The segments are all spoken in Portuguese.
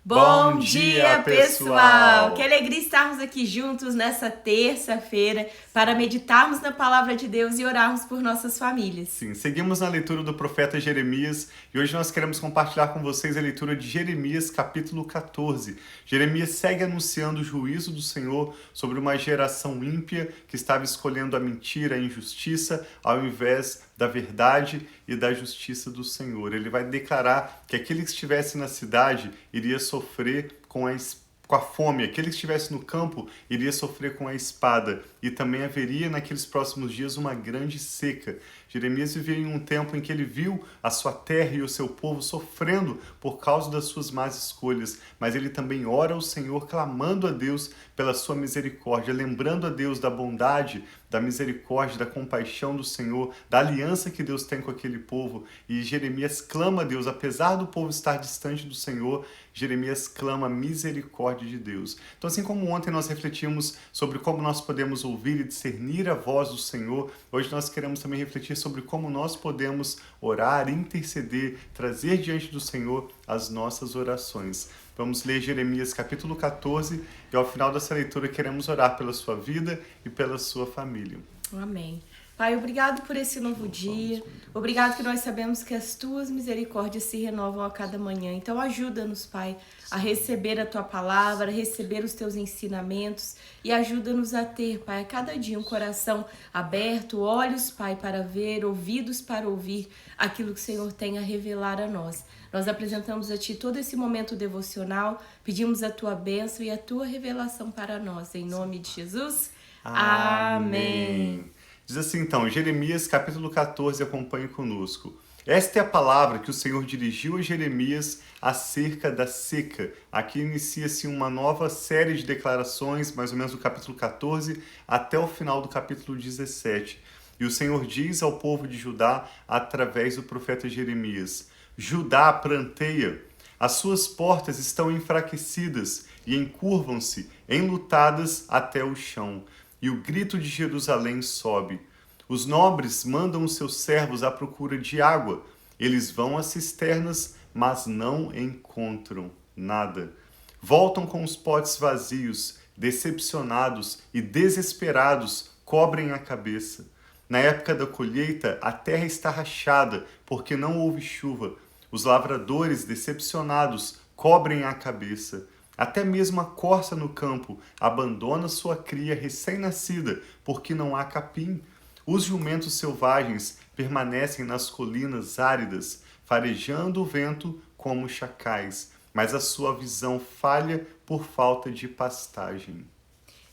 Bom dia, pessoal! Que alegria estarmos aqui juntos nessa terça-feira para meditarmos na palavra de Deus e orarmos por nossas famílias. Sim, seguimos na leitura do profeta Jeremias e hoje nós queremos compartilhar com vocês a leitura de Jeremias, capítulo 14. Jeremias segue anunciando o juízo do Senhor sobre uma geração ímpia que estava escolhendo a mentira, a injustiça, ao invés da verdade e da justiça do Senhor. Ele vai declarar que aquele que estivesse na cidade iria sofrer com a fome, aquele que estivesse no campo iria sofrer com a espada, e também haveria naqueles próximos dias uma grande seca. Jeremias vivia em um tempo em que ele viu a sua terra e o seu povo sofrendo por causa das suas más escolhas, mas ele também ora ao Senhor, clamando a Deus pela sua misericórdia, lembrando a Deus da bondade, da misericórdia, da compaixão do Senhor, da aliança que Deus tem com aquele povo. E Jeremias clama a Deus, apesar do povo estar distante do Senhor, Jeremias clama a misericórdia de Deus. Então, assim como ontem nós refletimos sobre como nós podemos ouvir e discernir a voz do Senhor, hoje nós queremos também refletir sobre como nós podemos orar, interceder, trazer diante do Senhor as nossas orações. Vamos ler Jeremias capítulo 14 e ao final dessa leitura queremos orar pela sua vida e pela sua família. Amém. Pai, obrigado por esse novo dia. Obrigado que nós sabemos que as tuas misericórdias se renovam a cada manhã. Então ajuda-nos, Pai, a receber a tua palavra, a receber os teus ensinamentos e ajuda-nos a ter, Pai, a cada dia um coração aberto, olhos, Pai, para ver, ouvidos para ouvir aquilo que o Senhor tem a revelar a nós. Nós apresentamos a Ti todo esse momento devocional, pedimos a Tua bênção e a Tua revelação para nós. Em nome de Jesus, amém. Diz assim então, Jeremias capítulo 14, acompanhe conosco. Esta é a palavra que o Senhor dirigiu a Jeremias acerca da seca. Aqui inicia-se uma nova série de declarações, mais ou menos do capítulo 14 até o final do capítulo 17. E o Senhor diz ao povo de Judá, através do profeta Jeremias: Judá pranteia, as suas portas estão enfraquecidas e encurvam-se, enlutadas até o chão. E o grito de Jerusalém sobe. Os nobres mandam os seus servos à procura de água. Eles vão às cisternas, mas não encontram nada. Voltam com os potes vazios, decepcionados e desesperados, cobrem a cabeça. Na época da colheita, a terra está rachada, porque não houve chuva. Os lavradores, decepcionados, cobrem a cabeça. Até mesmo a corça no campo abandona sua cria recém-nascida, porque não há capim. Os jumentos selvagens permanecem nas colinas áridas, farejando o vento como chacais, mas a sua visão falha por falta de pastagem.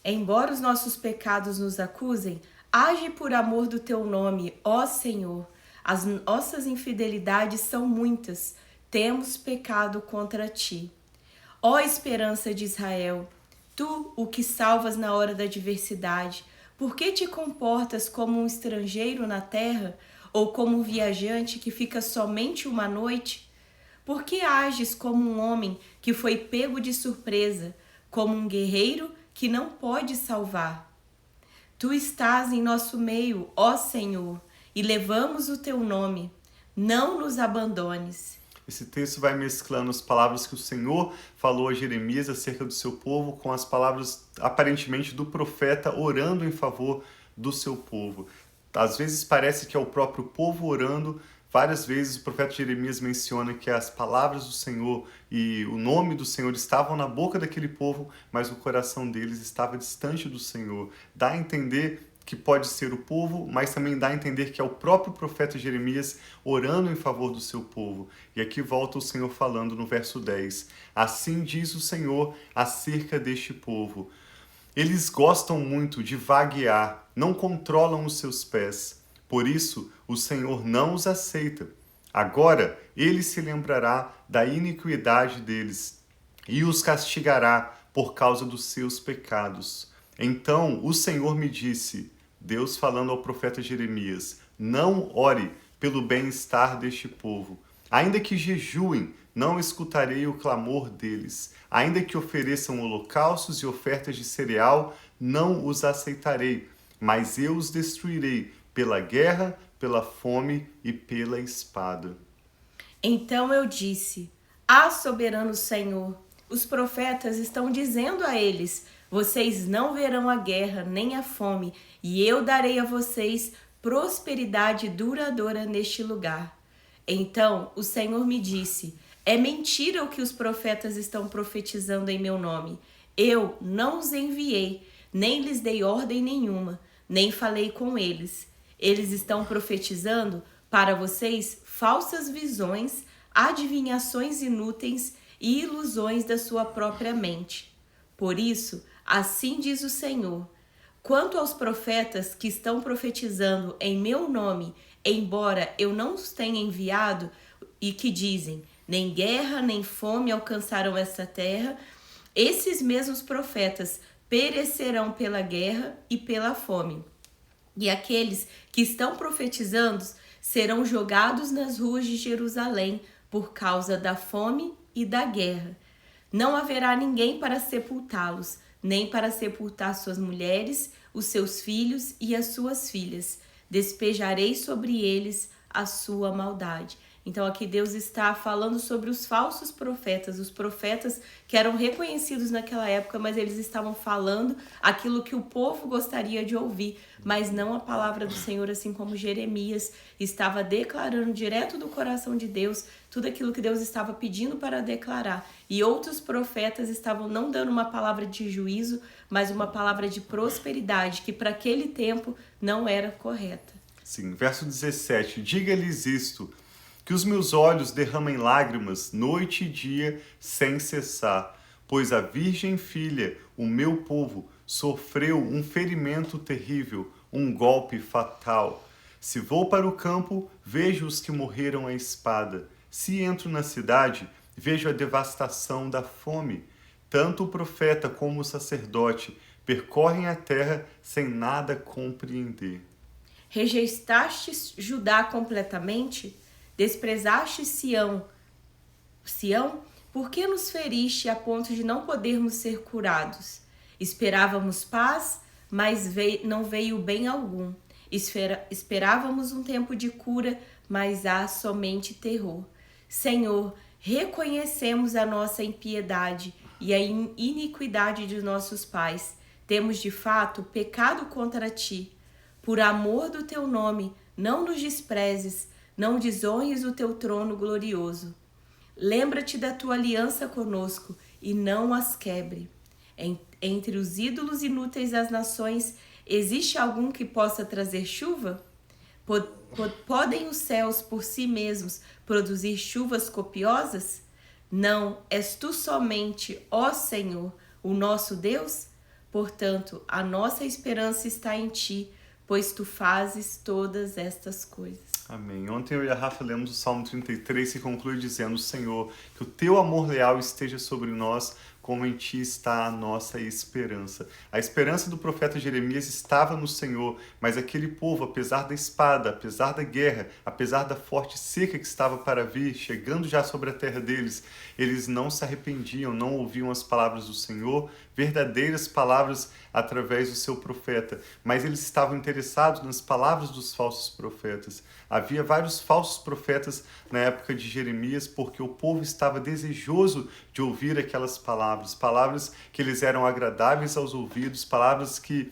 Embora os nossos pecados nos acusem, age por amor do Teu nome, ó Senhor. As nossas infidelidades são muitas, temos pecado contra Ti. Ó esperança de Israel, Tu, o que salvas na hora da adversidade, por que te comportas como um estrangeiro na terra, ou como um viajante que fica somente uma noite? Por que ages como um homem que foi pego de surpresa, como um guerreiro que não pode salvar? Tu estás em nosso meio, ó Senhor, e levamos o Teu nome. Não nos abandones. Esse texto vai mesclando as palavras que o Senhor falou a Jeremias acerca do seu povo com as palavras, aparentemente, do profeta orando em favor do seu povo. Às vezes parece que é o próprio povo orando. Várias vezes o profeta Jeremias menciona que as palavras do Senhor e o nome do Senhor estavam na boca daquele povo, mas o coração deles estava distante do Senhor. Dá a entender que pode ser o povo, mas também dá a entender que é o próprio profeta Jeremias orando em favor do seu povo. E aqui volta o Senhor falando no verso 10. Assim diz o Senhor acerca deste povo: eles gostam muito de vaguear, não controlam os seus pés. Por isso, o Senhor não os aceita. Agora, ele se lembrará da iniquidade deles e os castigará por causa dos seus pecados. Então o Senhor me disse, Deus falando ao profeta Jeremias: não ore pelo bem-estar deste povo. Ainda que jejuem, não escutarei o clamor deles. Ainda que ofereçam holocaustos e ofertas de cereal, não os aceitarei. Mas eu os destruirei pela guerra, pela fome e pela espada. Então eu disse: Ah, soberano Senhor, os profetas estão dizendo a eles: vocês não verão a guerra nem a fome, e eu darei a vocês prosperidade duradoura neste lugar. Então o Senhor me disse: é mentira o que os profetas estão profetizando em meu nome. Eu não os enviei, nem lhes dei ordem nenhuma, nem falei com eles. Eles estão profetizando para vocês falsas visões, adivinhações inúteis e ilusões da sua própria mente. Por isso, assim diz o Senhor: quanto aos profetas que estão profetizando em meu nome, embora eu não os tenha enviado, e que dizem: nem guerra nem fome alcançaram esta terra, esses mesmos profetas perecerão pela guerra e pela fome. E aqueles que estão profetizando serão jogados nas ruas de Jerusalém por causa da fome e da guerra. Não haverá ninguém para sepultá-los, nem para sepultar suas mulheres, os seus filhos e as suas filhas. Despejarei sobre eles a sua maldade. Então aqui Deus está falando sobre os falsos profetas, os profetas que eram reconhecidos naquela época, mas eles estavam falando aquilo que o povo gostaria de ouvir, mas não a palavra do Senhor, assim como Jeremias estava declarando direto do coração de Deus tudo aquilo que Deus estava pedindo para declarar. E outros profetas estavam não dando uma palavra de juízo, mas uma palavra de prosperidade, que para aquele tempo não era correta. Sim, verso 17, diga-lhes isto, que os meus olhos derramem lágrimas noite e dia sem cessar, pois a virgem filha, o meu povo, sofreu um ferimento terrível, um golpe fatal. Se vou para o campo, vejo os que morreram à espada. Se entro na cidade, vejo a devastação da fome. Tanto o profeta como o sacerdote percorrem a terra sem nada compreender. Rejeitastes Judá completamente? Desprezaste Sião, por que nos feriste a ponto de não podermos ser curados? Esperávamos paz, mas não veio bem algum. Esperávamos um tempo de cura, mas há somente terror. Senhor, reconhecemos a nossa impiedade e a iniquidade de nossos pais. Temos de fato pecado contra ti. Por amor do teu nome, não nos desprezes, não desonres o teu trono glorioso. Lembra-te da tua aliança conosco e não as quebre. Entre os ídolos inúteis das nações, existe algum que possa trazer chuva? Podem os céus por si mesmos produzir chuvas copiosas? Não, és tu somente, ó Senhor, o nosso Deus? Portanto, a nossa esperança está em ti, pois tu fazes todas estas coisas. Amém. Ontem eu e a Rafa lemos o Salmo 33 que conclui dizendo: Senhor, que o teu amor leal esteja sobre nós, como em ti está a nossa esperança. A esperança do profeta Jeremias estava no Senhor, mas aquele povo, apesar da espada, apesar da guerra, apesar da forte seca que estava para vir, chegando já sobre a terra deles, eles não se arrependiam, não ouviam as palavras do Senhor, verdadeiras palavras através do seu profeta, mas eles estavam interessados nas palavras dos falsos profetas. Havia vários falsos profetas na época de Jeremias, porque o povo estava desejoso de ouvir aquelas palavras, palavras que lhes eram agradáveis aos ouvidos, palavras que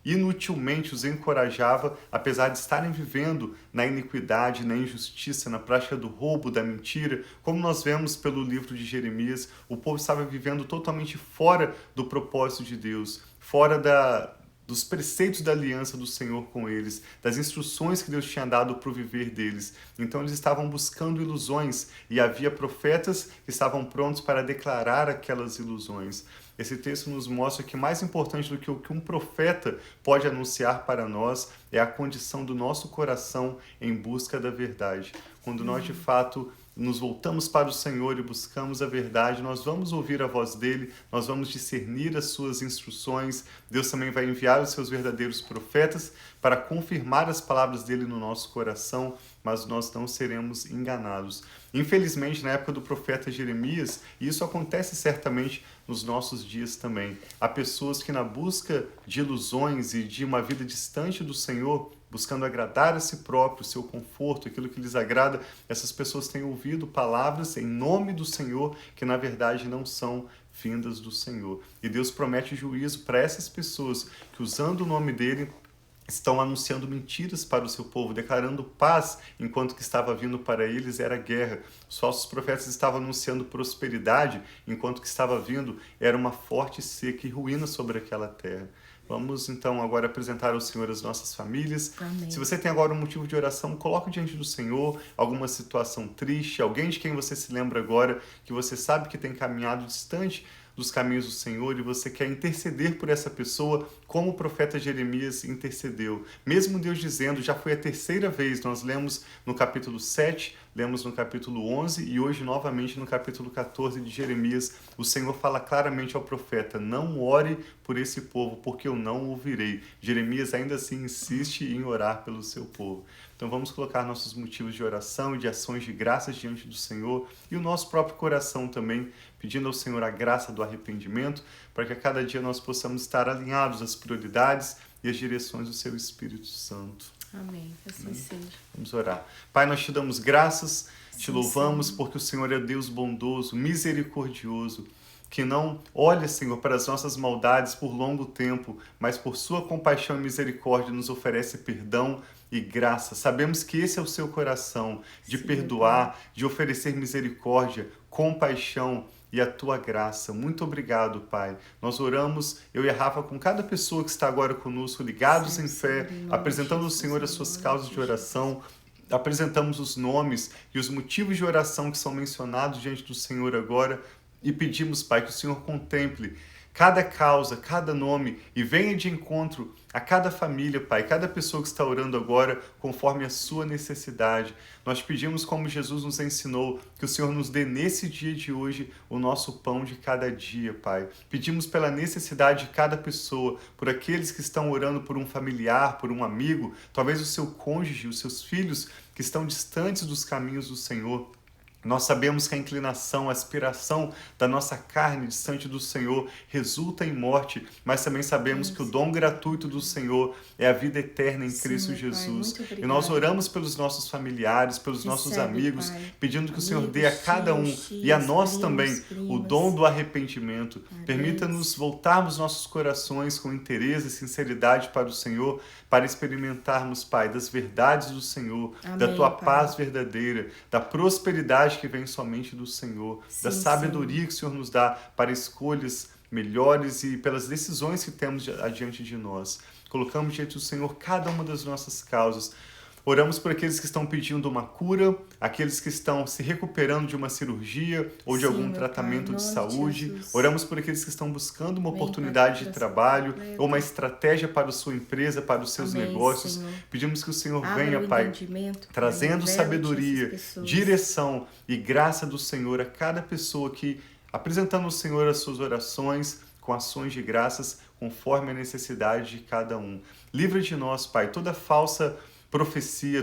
inutilmente os encorajava, apesar de estarem vivendo na iniquidade, na injustiça, na prática do roubo, da mentira. Como nós vemos pelo livro de Jeremias, o povo estava vivendo totalmente fora do propósito de Deus, fora dos preceitos da aliança do Senhor com eles, das instruções que Deus tinha dado para o viver deles. Então eles estavam buscando ilusões e havia profetas que estavam prontos para declarar aquelas ilusões. Esse texto nos mostra que mais importante do que o que um profeta pode anunciar para nós é a condição do nosso coração em busca da verdade. Quando nós de fato nos voltamos para o Senhor e buscamos a verdade, nós vamos ouvir a voz dele, nós vamos discernir as suas instruções. Deus também vai enviar os seus verdadeiros profetas para confirmar as palavras dele no nosso coração, mas nós não seremos enganados. Infelizmente, na época do profeta Jeremias, e isso acontece certamente nos nossos dias também, há pessoas que na busca de ilusões e de uma vida distante do Senhor buscando agradar a si próprio, o seu conforto, aquilo que lhes agrada, essas pessoas têm ouvido palavras em nome do Senhor que na verdade não são vindas do Senhor. E Deus promete juízo para essas pessoas que, usando o nome dele, estão anunciando mentiras para o seu povo, declarando paz, enquanto que estava vindo para eles era guerra. Os falsos profetas estavam anunciando prosperidade, enquanto que estava vindo era uma forte seca e ruína sobre aquela terra. Vamos então agora apresentar ao Senhor as nossas famílias. Amém. Se você tem agora um motivo de oração, coloque diante do Senhor alguma situação triste, alguém de quem você se lembra agora, que você sabe que tem caminhado distante dos caminhos do Senhor e você quer interceder por essa pessoa, como o profeta Jeremias intercedeu. Mesmo Deus dizendo, já foi a terceira vez, nós lemos no capítulo 7, lemos no capítulo 11 e hoje novamente no capítulo 14 de Jeremias, o Senhor fala claramente ao profeta, não ore por esse povo, porque eu não ouvirei. Jeremias ainda assim insiste em orar pelo seu povo. Então vamos colocar nossos motivos de oração e de ações de graças diante do Senhor e o nosso próprio coração também, pedindo ao Senhor a graça do arrependimento, para que a cada dia nós possamos estar alinhados às prioridades e às direções do seu Espírito Santo. Amém. Assim seja. Vamos orar. Pai, nós te damos graças, te louvamos, Senhor. porque o Senhor é Deus bondoso, misericordioso, que não olha, Senhor, para as nossas maldades por longo tempo, mas por sua compaixão e misericórdia nos oferece perdão e graça. Sabemos que esse é o seu coração, de Sim, perdoar, Pai. de oferecer misericórdia, compaixão e a tua graça. Muito obrigado, Pai. Nós oramos, eu e a Rafa, com cada pessoa que está agora conosco, ligados Sim, em fé, Senhor, em nome apresentando de ao Jesus, Senhor as em suas nome causas de de oração, apresentamos os nomes e os motivos de oração que são mencionados diante do Senhor agora e pedimos, Pai, que o Senhor contemple cada causa, cada nome e venha de encontro a cada família, Pai, cada pessoa que está orando agora conforme a sua necessidade. Nós pedimos, como Jesus nos ensinou, que o Senhor nos dê nesse dia de hoje o nosso pão de cada dia, Pai. Pedimos pela necessidade de cada pessoa, por aqueles que estão orando por um familiar, por um amigo, talvez o seu cônjuge, os seus filhos que estão distantes dos caminhos do Senhor. Nós sabemos que a inclinação, a aspiração da nossa carne distante do Senhor resulta em morte, mas também sabemos que o dom gratuito do Senhor é a vida eterna em Cristo Jesus. E nós oramos pelos nossos familiares, pelos nossos amigos, Pai. pedindo que o Senhor Amigos, dê a cada um tios, e a nós primos, também o primas, dom do arrependimento. Permita-nos voltarmos nossos corações com interesse e sinceridade para o Senhor, para experimentarmos, Pai, das verdades do Senhor, da Amém, tua Pai. paz verdadeira, da prosperidade que vem somente do Senhor, da Sim, sabedoria que o Senhor nos dá para escolhas melhores e pelas decisões que temos adiante de nós. Colocamos diante do Senhor cada uma das nossas causas. Oramos por aqueles que estão pedindo uma cura, aqueles que estão se recuperando de uma cirurgia ou de Sim, algum meu tratamento Pai, em de nome de saúde. Jesus. Oramos por aqueles que estão buscando uma Amém, oportunidade Pai, de por trabalho essa ou uma completa. estratégia para a sua empresa, para os seus Amém, negócios. Senhor. Pedimos que o Senhor Abra venha, o Pai, entendimento, Pai, trazendo revela-te sabedoria, essas pessoas. direção e graça do Senhor a cada pessoa que, apresentando ao Senhor as suas orações com ações de graças, conforme a necessidade de cada um. Livra de nós, Pai, toda falsa profecia,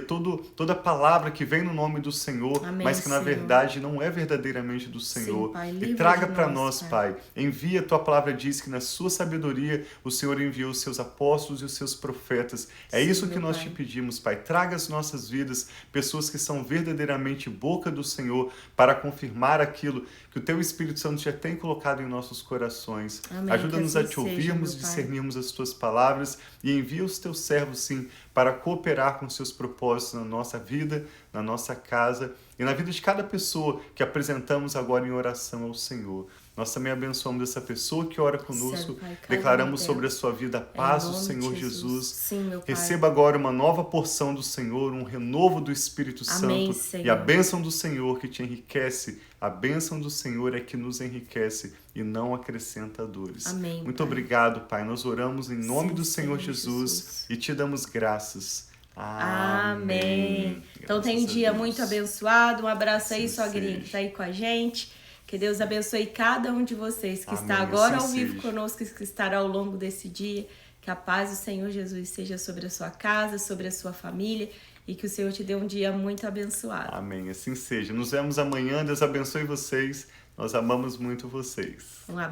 toda palavra que vem no nome do Senhor, Amém, mas que na Senhor. verdade não é verdadeiramente do Senhor. Sim, Pai, E livra traga de para nós, nós, Pai. Pai. Envia, a tua palavra diz que na sua sabedoria o Senhor enviou os seus apóstolos e os seus profetas. É Sim, isso que meu nós Pai. te pedimos, Pai. Traga às nossas vidas pessoas que são verdadeiramente boca do Senhor para confirmar aquilo que o teu Espírito Santo já tem colocado em nossos corações. Amém, Ajuda-nos que a assim te seja, ouvirmos, meu Pai. discernirmos as tuas palavras e envia os teus servos, sim, para cooperar com os seus propósitos na nossa vida, na nossa casa e na vida de cada pessoa que apresentamos agora em oração ao Senhor. Nós também abençoamos essa pessoa que ora conosco, Recebe, Pai, cada declaramos uma sobre a delas. sua vida a Em paz do nome de Senhor Jesus. Sim, meu Pai. Receba agora uma nova porção do Senhor, um renovo do Espírito Amém, Santo Senhor. e a bênção do Senhor que te enriquece. A bênção do Senhor é que nos enriquece e não acrescenta dores. Amém, Muito Pai. obrigado, Pai. Nós oramos em nome Sim, do Senhor Senhor Jesus Jesus. e te damos graças. Amém. Então tem um Graças a dia Deus. muito abençoado. Um abraço aí, Assim sogrinha, seja. que tá aí com a gente. Que Deus abençoe cada um de vocês que está Amém, agora assim ao vivo seja. conosco e que estará ao longo desse dia. Que a paz do Senhor Jesus seja sobre a sua casa, sobre a sua família e que o Senhor te dê um dia muito abençoado. Amém, assim seja. Nos vemos amanhã. Deus abençoe vocês. Nós amamos muito vocês. Um abraço.